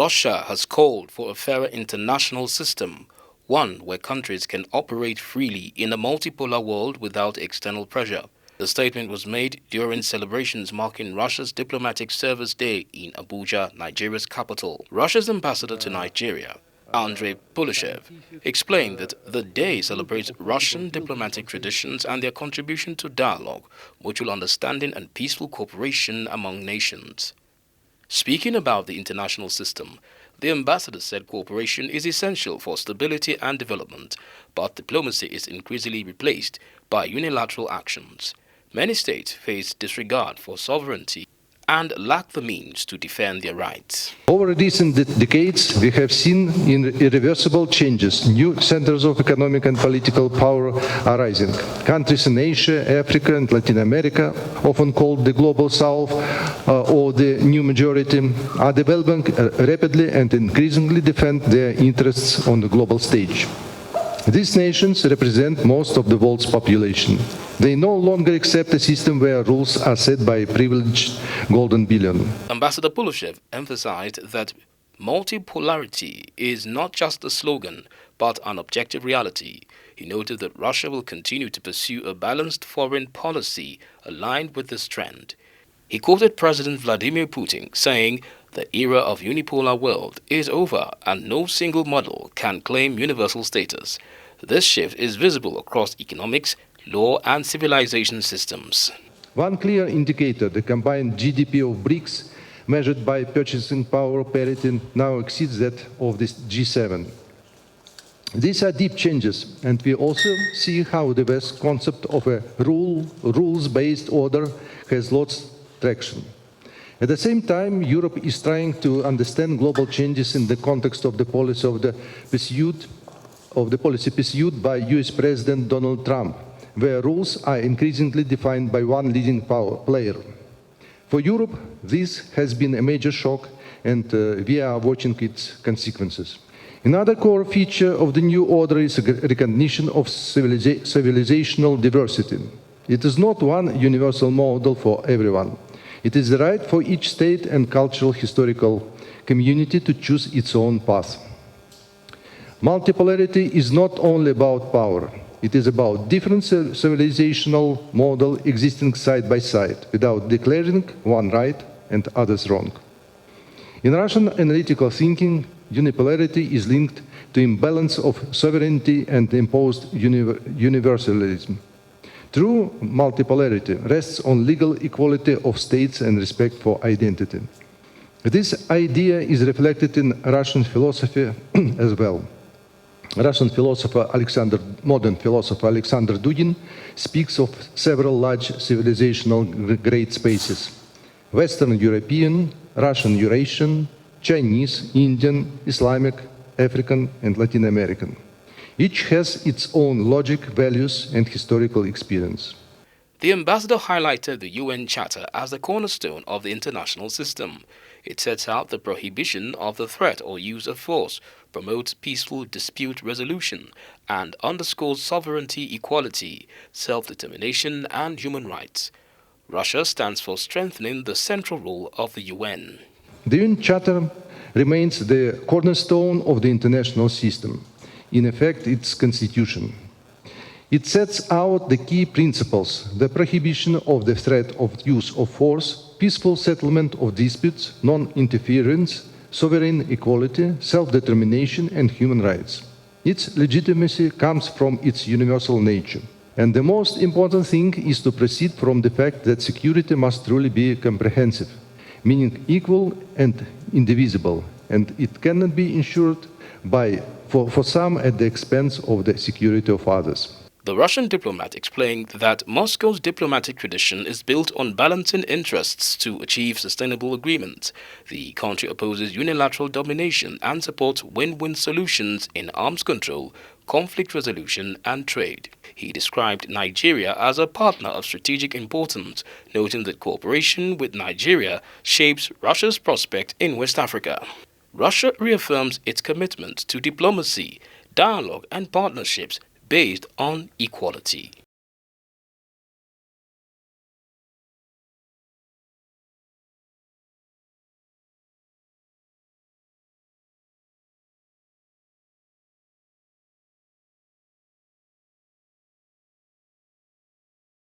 Russia has called for a fairer international system, one where countries can operate freely in a multipolar world without external pressure. The statement was made during celebrations marking Russia's Diplomatic Service Day in Abuja, Nigeria's capital. Russia's ambassador to Nigeria, Andrey Podelyshev, explained that the day celebrates Russian diplomatic traditions and their contribution to dialogue, mutual understanding and peaceful cooperation among nations. Speaking about the international system, the ambassador said cooperation is essential for stability and development, but diplomacy is increasingly replaced by unilateral actions. Many states face disregard for sovereignty and lack the means to defend their rights. Over recent decades, we have seen irreversible changes. New centers of economic and political power are rising. Countries in Asia, Africa, and Latin America, often called the Global South or the new majority, are developing rapidly and increasingly defend their interests on the global stage. These nations represent most of the world's population. They no longer accept a system where rules are set by a privileged golden billion. Ambassador Podelyshev emphasized that multipolarity is not just a slogan, but an objective reality. He noted that Russia will continue to pursue a balanced foreign policy aligned with this trend. He quoted President Vladimir Putin saying, "The era of unipolar world is over and no single model can claim universal status." This shift is visible across economics, law and civilization systems. One clear indicator, the combined GDP of BRICS, measured by purchasing power parity, now exceeds that of the G7. These are deep changes, and we also see how the West concept of a rules-based order has lost traction. At the same time, Europe is trying to understand global changes in the context of the policy pursued by US President Donald Trump, where rules are increasingly defined by one leading player. For Europe, this has been a major shock, and we are watching its consequences. Another core feature of the new order is a recognition of civilizational diversity. It is not one universal model for everyone. It is the right for each state and cultural historical community to choose its own path. Multipolarity is not only about power. It is about different civilizational models existing side by side, without declaring one right and others wrong. In Russian analytical thinking, unipolarity is linked to imbalance of sovereignty and imposed universalism. True multipolarity rests on legal equality of states and respect for identity. This idea is reflected in Russian philosophy as well. Russian modern philosopher Alexander Dugin speaks of several large civilizational great spaces: Western European, Russian Eurasian, Chinese, Indian, Islamic, African, and Latin American. Each has its own logic, values, and historical experience. The ambassador highlighted the UN Charter as the cornerstone of the international system. It sets out the prohibition of the threat or use of force, promotes peaceful dispute resolution, and underscores sovereignty, equality, self-determination, and human rights. Russia stands for strengthening the central role of the UN. The UN Charter remains the cornerstone of the international system. In effect, its constitution. It sets out the key principles: the prohibition of the threat of use of force, peaceful settlement of disputes, non-interference, sovereign equality, self-determination, and human rights. Its legitimacy comes from its universal nature. And the most important thing is to proceed from the fact that security must truly be comprehensive, meaning equal and indivisible, and it cannot be ensured for some at the expense of the security of others. The Russian diplomat explained that Moscow's diplomatic tradition is built on balancing interests to achieve sustainable agreements. The country opposes unilateral domination and supports win-win solutions in arms control, conflict resolution, and trade. He described Nigeria as a partner of strategic importance, noting that cooperation with Nigeria shapes Russia's prospect in West Africa. Russia reaffirms its commitment to diplomacy, dialogue, and partnerships based on equality.